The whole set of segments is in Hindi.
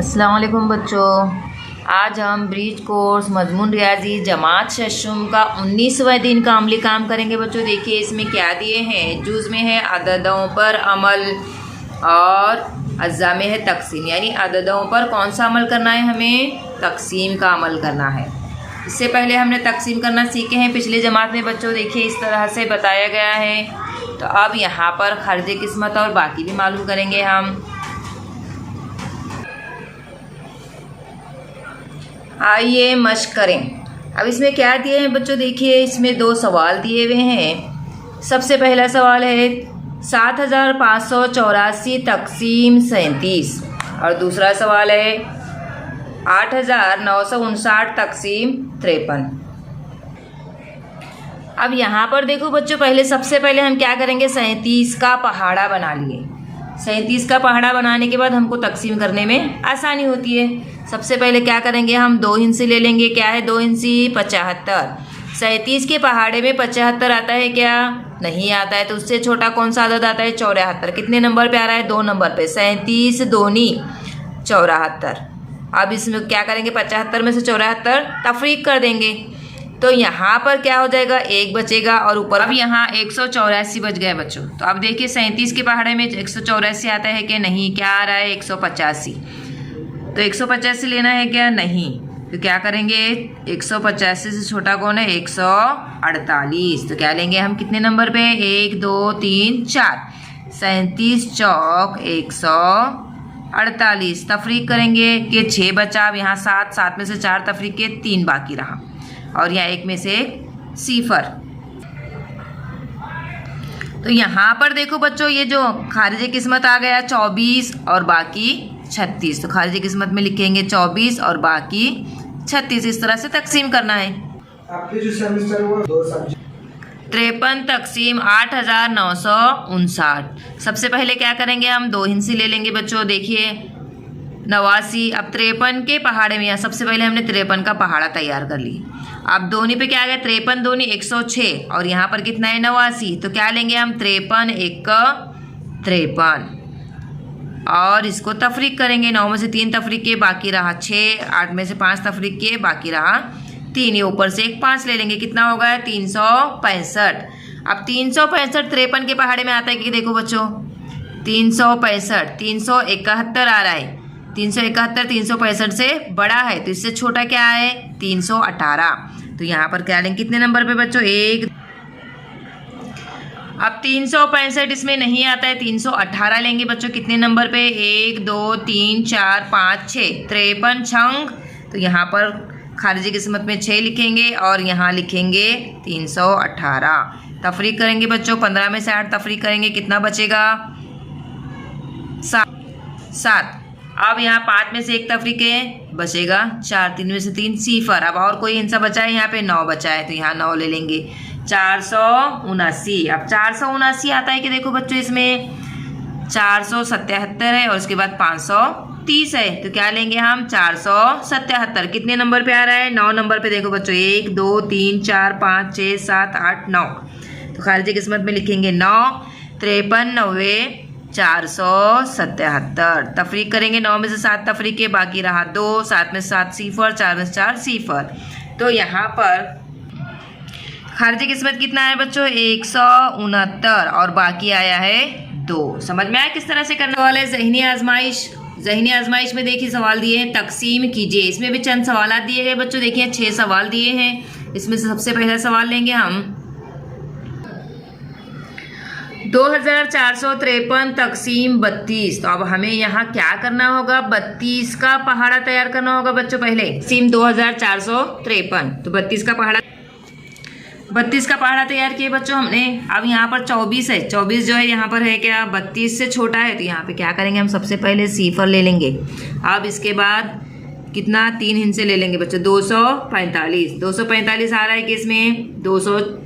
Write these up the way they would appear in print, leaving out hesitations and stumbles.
अस्सलाम वालेकुम बच्चों। आज हम ब्रिज कोर्स मजमून रियाजी जमात शशुम का 19वां दिन का अमली काम करेंगे। बच्चों देखिए इसमें क्या दिए हैं। जुज़ में है अददों पर अमल और अज़्ज़ा में है तकसीम, यानी अददों पर कौन सा अमल करना है, हमें तकसीम का अमल करना है। इससे पहले हमने तकसीम करना सीखे हैं पिछले जमात में। बच्चों देखिए इस तरह से बताया गया है। तो अब यहाँ पर खर्ज किस्मत और बाकी भी मालूम करेंगे हम। आइए मश्क करें। अब इसमें क्या दिए हैं बच्चों, देखिए इसमें 2 सवाल दिए हुए हैं। सबसे पहला सवाल है 7584 तकसीम 37 और दूसरा सवाल है 8959 तकसीम 53। अब यहाँ पर देखो बच्चों, सबसे पहले हम क्या करेंगे, 37 का पहाड़ा बना लिए। 37 का पहाड़ा बनाने के बाद हमको तकसीम करने में आसानी होती है। सबसे पहले क्या करेंगे, हम 2 हिस्से ले लेंगे। क्या है 2 हिस्से? 75। 37 के पहाड़े में 75 आता है क्या? नहीं आता है। तो उससे छोटा कौन सा अदद आता है? 74। कितने नंबर पे आ रहा है? 2 नंबर पे। 37 दूनी 74। अब इसमें क्या करेंगे, 75 में से 74 तफरीक कर देंगे। तो यहाँ पर क्या हो जाएगा, 1 बचेगा और ऊपर अब यहाँ 184 बच गए बच्चों। तो अब देखिए 37 के पहाड़े में 184 आता है कि नहीं? क्या आ रहा है? 185। तो 185 लेना है क्या? नहीं। तो क्या करेंगे, 185 से छोटा कौन है? 148। तो क्या लेंगे हम, कितने नंबर पे? 1 2 3 4। 37 चौक 148। तफरीक करेंगे कि 6 बचा। अब यहाँ 7 में से 4 तफरीक के 3 बाकी रहा और यहाँ 1 में से 1 सिफर। तो यहाँ पर देखो बच्चों, ये जो खारिज किस्मत आ गया 24 और बाकी 36। तो खारिज किस्मत में लिखेंगे 24 और बाकी 36। इस तरह से तकसीम करना है। आपके जो सेमेस्टर हुआ 2 सब्जेक्ट 53 तकसीम 8959। सबसे पहले क्या करेंगे, हम 2 हिस्से ले लेंगे बच्चों। देखिए 89। अब 53 के पहाड़े में, सबसे पहले हमने 53 का पहाड़ा तैयार कर लिया। अब दोनी पे क्या आ गया, 53 दूनी 106 और यहाँ पर कितना है 89। तो क्या लेंगे हम, 53 1 53 और इसको तफरीक करेंगे। 9 में से 3 तफरीक के बाकी रहा 6। 8 में से 5 तफरीक के बाकी रहा 3। ये ऊपर से एक 5 ले लेंगे। कितना होगा? 365। अब 365 53 के पहाड़े में आता है कि देखो बच्चों, 365 371 आ रहा है। 371 365 से बड़ा है, तो इससे छोटा क्या है? 318। तो यहाँ पर क्या लेंगे, कितने नंबर पे बच्चों? 1। अब 365 इसमें नहीं आता है, 318 लेंगे बच्चों। कितने नंबर पे? 1 2 3 4 5 6। 53 छंग। तो यहाँ पर खारिजी किस्मत में 6 लिखेंगे और यहाँ लिखेंगे 318। तफरीक करेंगे बच्चों, 15 में से 8 तफरीक करेंगे, कितना बचेगा? 7। अब यहाँ 5 में से 1 तफरीक है, बचेगा 4। 3 में से 3 सिफर। अब और कोई हिस्सा बचा है? यहाँ पे 9 बचा है, तो यहाँ 9 ले लेंगे। 479। अब 479 आता है कि देखो बच्चों, इसमें 477 है और उसके बाद 530 है। तो क्या लेंगे हम, 477। कितने नंबर पे आ रहा है? 9 नंबर पे। देखो बच्चों 1 2 3 4 5 6 7 8 9। तो खारिजी किस्मत में लिखेंगे 9। 53 90 477। तफरीक करेंगे, 9 में से 7 तफरीक के बाकी रहा 2। 7 में से 7 सिफर, 4 में से 4 सिफर। तो यहाँ पर खारिजी किस्मत कितना है बच्चों? 169 और बाकी आया है 2। समझ में आया किस तरह से करने वाले? ज़हनी आजमाइश। ज़हनी आजमाइश में देखिए सवाल दिए हैं, तकसीम कीजिए। इसमें भी चंद सवाल दिए गए बच्चों। देखिए 6 सवाल दिए हैं। इसमें से सबसे पहला सवाल लेंगे हम 2453 तकसीम 32। तो अब हमें यहाँ क्या करना होगा, 32 का पहाड़ा तैयार करना होगा बच्चों। पहले तकसीम 2453। तो 32 का पहाड़ा तैयार किए बच्चों हमने। अब यहाँ पर 24 है। 24 जो है यहाँ पर है क्या, 32 से छोटा है। तो यहाँ पे क्या करेंगे, हम सबसे पहले सिफर ले लेंगे। अब इसके बाद कितना, 3 हिस्से ले लेंगे बच्चों। 245 245 आ रहा है कि इसमें 224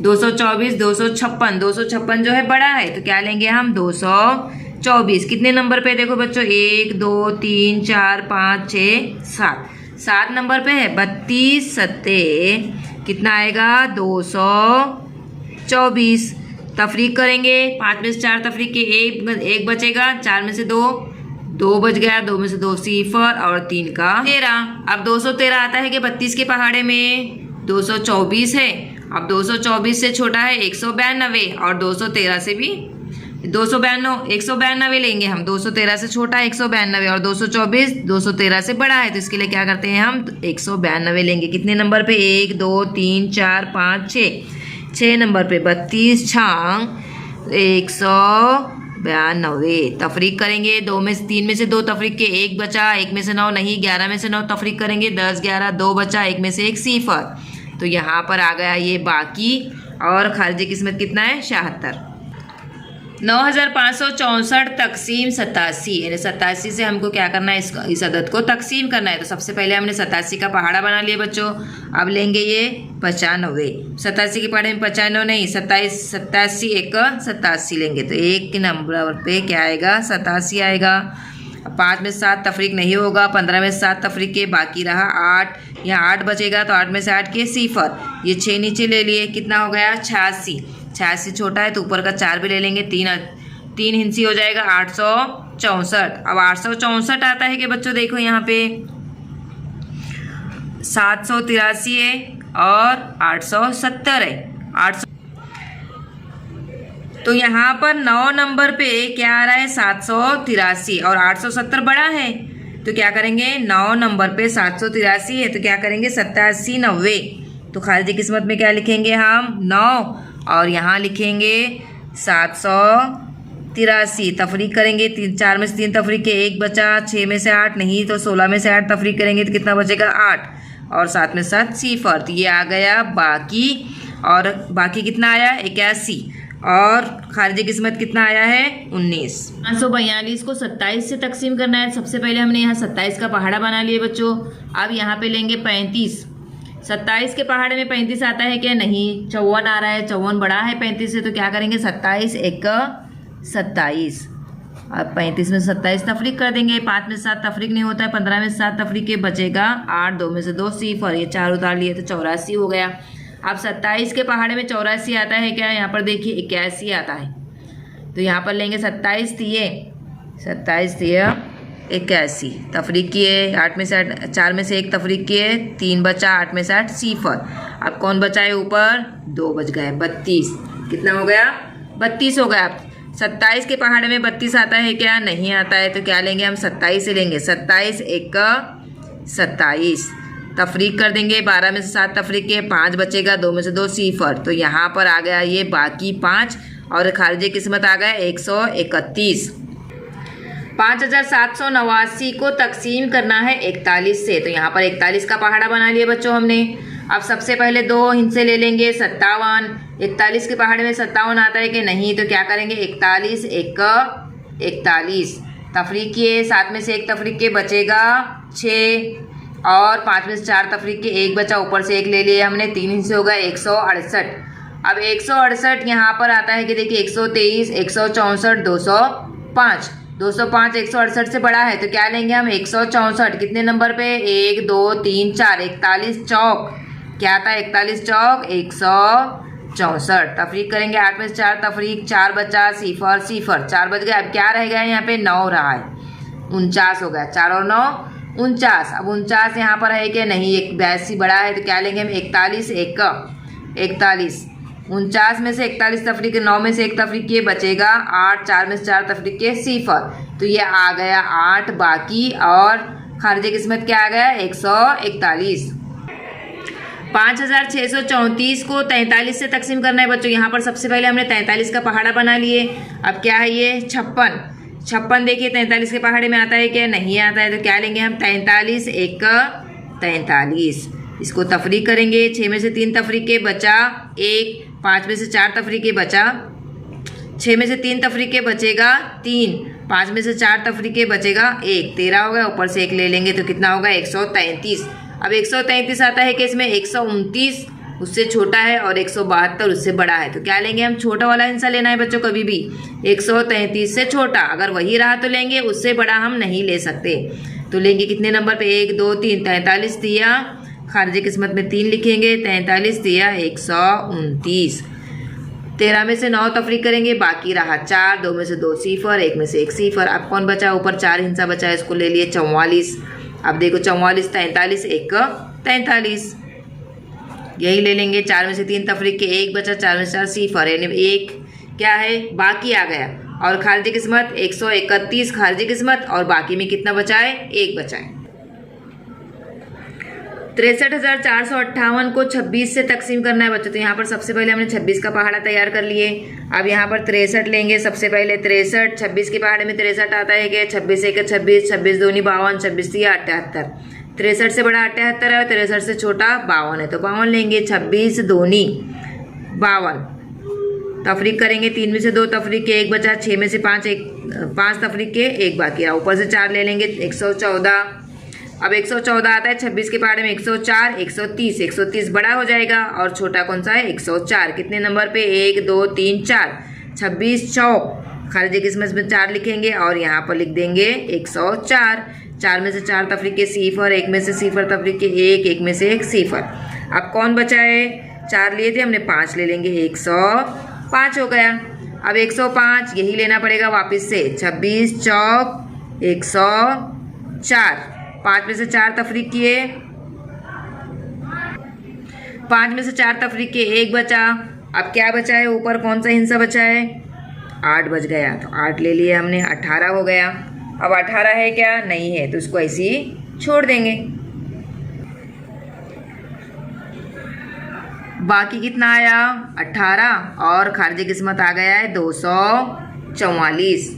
256 256 जो है बड़ा है। तो क्या लेंगे हम, 224। कितने नंबर पे? देखो बच्चों 1 2 3 4 5 6 7। 7 नंबर पे है। 32 7 कितना आएगा, 224। तफरीक करेंगे, 5 में से 4 तफरीक के 1 बचेगा, 4 में से 2 2 बच गया, 2 में से 2 सिफर और 3 का 13। अब 213 आता है कि 32 के पहाड़े में 224 है। अब 224 से छोटा है 192 और 213 से भी 192 लेंगे हम। 213 से छोटा है 192 और 224 213 से बड़ा है, तो इसके लिए क्या करते हैं हम 192 लेंगे। कितने नंबर पे? 1 2 3 4 5 6 नंबर पे 32 छांग 192 तफरीक करेंगे। 3 में से 2 तफरीक के 1 बचा, 1 में से 9 नहीं, 11 में से 9 तफरीक करेंगे, 10 11 2 बचा, 1 में से 1 सिफर। तो यहाँ पर आ गया ये बाकी, और खारिजी किस्मत कितना है? 76। 9564 तकसीम 87, यानी 87 से हमको क्या करना है? इस अदद को तकसीम करना है। तो सबसे पहले हमने 87 का पहाड़ा बना लिया बच्चों। अब लेंगे ये 95। 87 के पहाड़े में 95 नहीं, 87 एक 87 लेंगे, तो 1 के नंबर पे क्या आएगा? 87 आएगा। 5 में 7 तफरीक नहीं होगा, 15 में 7 तफरीक के बाकी रहा 8, यहाँ 8 बचेगा, तो 8 में से 8 के सिफर, ये 6 नीचे ले लिए, कितना हो गया? 86। 86 छोटा है तो ऊपर का 4 भी ले लेंगे, 3 हिंसी हो जाएगा 864। अब 864 आता है कि बच्चों देखो यहाँ पे 783 है और 870 है। 800 तो यहाँ पर 9 नंबर पे क्या आ रहा है? 783 और 870 बड़ा है, तो क्या करेंगे? 9 नंबर पे 783 है तो क्या करेंगे? 87 90। तो खारिजी किस्मत में क्या लिखेंगे हम? 9, और यहाँ लिखेंगे 783 तफरीक करेंगे। 4 में से 3 तफरीक के 1 बचा, 6 में से 8 नहीं, तो 16 में से 8 तफरीक करेंगे तो कितना बचेगा? 8 और 7 में 7 सिफर। तो ये आ गया बाकी, और बाकी कितना आया? 81, और खारिजी किस्मत कितना आया है? 19। 542 को 27 से तकसीम करना है। सबसे पहले हमने यहाँ 27 का पहाड़ा बना लिया बच्चों। अब यहाँ पे लेंगे 35। 27 के पहाड़े में 35 आता है क्या? नहीं, 54 आ रहा है, 54 बड़ा है 35 से, तो क्या करेंगे? 27 1 27। अब 35 में 27 तफरीक कर देंगे, 5 में 7 तफरीक नहीं होता है, 15 में 7 तफरीक के बचेगा 8, 2 में से 2 सिफर, ये 4 उतार लिए तो 84 हो गया। अब 27 के पहाड़े में 84 आता है क्या? यहाँ पर देखिए 81 आता है, तो यहाँ पर लेंगे 27 दिए 81 तफरीक किए, 8 में से 8, 4 में से 1 तफरीक किए, 3 बचा, 8 में से 8 सिफर। अब कौन बचा है ऊपर? 2 बच गए, 32। कितना हो गया? 32 हो गया। 27 के पहाड़े में 32 आता है क्या? नहीं आता है, तो क्या लेंगे हम? 27 से लेंगे। 27 1 27 तफरीक कर देंगे, 12 में से 7 तफरीक के 5 बचेगा, 2 में से 2 सिफर। तो यहाँ पर आ गया ये बाकी 5, और खारिजी किस्मत आ गया 131। 5789 को तकसीम करना है 41 से। तो यहाँ पर 41 का पहाड़ा बना लिया बच्चों हमने। अब सबसे पहले 2 हिस्से ले लेंगे, 57। 41 के पहाड़े में 57 आता है कि नहीं, तो क्या करेंगे? 41 1 41 तफरीक किए, 7 में से 1 तफरीक के बचेगा 6, और 5 में से 4 तफरीक के 1 बचा, ऊपर से 1 ले लिया हमने, 3 हिस्से हो गए 168। अब 168 यहाँ पर आता है कि देखिए 123 164 205 205 168 से बड़ा है, तो क्या लेंगे हम? 164। कितने नंबर पे? 1 2 3 4 41 चौक, क्या आता है? 41 चौक 164 तफरीक करेंगे, 8 में से 4 तफरीक, 4 बचा, सिफर सिफर, 4 बच गए। अब क्या रह गया है यहाँ पे? 9 रहा है, 49 हो गया, 4 और 9 49। अब 49 यहाँ पर है कि नहीं, 82 बड़ा है, तो क्या लेंगे हम? 41 1 41। 49 में से 41 तफरीक के 9 में से 1 तफरीक के बचेगा 8, 4 में से 4 तफरीक के सिफर, तो ये आ गया 8 बाकी, और खारिजी किस्मत क्या आ गया? 141। 5634 को 43 से तकसीम करना है बच्चों। यहाँ पर सबसे पहले हमने 43 का पहाड़ा बना लिए। अब क्या है ये? 56 देखिए 43 के पहाड़े में आता है क्या? नहीं आता है, तो क्या लेंगे हम? 43 1 43। इसको तफरीक करेंगे, 6 में से 3 तफरीक के बचा 1, 5 में से 4 तफरीक के बचा, 6 में से 3 तफरीक के बचेगा 3, 5 में से 4 तफरीक के बचेगा 1, 13 हो गया, ऊपर से 1 ले लेंगे तो कितना होगा? 133। अब 133 आता है कि इसमें 129 उससे छोटा है और 172 उससे बड़ा है, तो क्या लेंगे हम? छोटा वाला हिस्सा लेना है बच्चों कभी भी। 133 से छोटा, अगर वही रहा तो लेंगे, उससे बड़ा हम नहीं ले सकते। तो लेंगे कितने नंबर पे? 1 2 3 43 दिया, खारिजी किस्मत में 3 लिखेंगे, 43 दिया 129। 13 में से 9 तफरीक करेंगे, बाकी रहा 4, 2 में से 2 सिफर, 1 में से 1 सिफर। अब कौन बचा? ऊपर 4 हिस्सा बचा है, इसको ले लिए 44। अब देखो 44 43, 1 43, यही ले लेंगे। 4 में से 3 तफरीक के 1 बचा, 4 में से 4 सिफर, यानी 1 क्या है बाकी आ गया। और खारिजी किस्मत 131 खारिजी किस्मत, और बाकी में कितना बचा है? 1 बचा है। 63,458 को 26 से तकसीम करना है बच्चों। तो यहाँ पर सबसे पहले हमने 26 का पहाड़ा तैयार कर लिए। अब यहाँ पर 63 लेंगे। सबसे पहले 63, 26 के पहाड़े में 63 आता है कि 26 1 26, 26 2 52, 26 3 78। 63 से बड़ा 78 है, 63 से छोटा 52 है, तो 52 लेंगे। 26 2 52, तफरीक करेंगे। 3 में से 2 तफरीक के 1 बचा, 6 में से 5 तफरीक के 1 बाकी है, ऊपर से 4 ले लेंगे। 114, अब 114 आता है 26 के पहाड़े में 104, 130, 130 बड़ा हो जाएगा और छोटा कौन सा है? 104। कितने नंबर पे? 1 2 3 4, 26 चौक, खारिजी किस्मत में 4 लिखेंगे और यहाँ पर लिख देंगे 104। 4 में से 4 तफरीक के सिफर, 1 में से सिफर तफरीक के 1 में से 1 सिफर। अब कौन बचा है? 4 लिए थे हमने, 5 ले लेंगे, 105 हो गया। अब 105 यही लेना पड़ेगा वापस से, 26 चौक 104। 5 में से 4 तफरीक किए, 5 में से 4 तफरीक के 1 बचा। अब क्या बचा है? ऊपर कौन सा हिस्सा बचा है? 8 बच गया, तो 8 ले लिए हमने, 18 हो गया। अब 18 है क्या? नहीं है, तो इसको ऐसे ही छोड़ देंगे। बाकी कितना आया? 18, और खारिजी किस्मत आ गया है 244।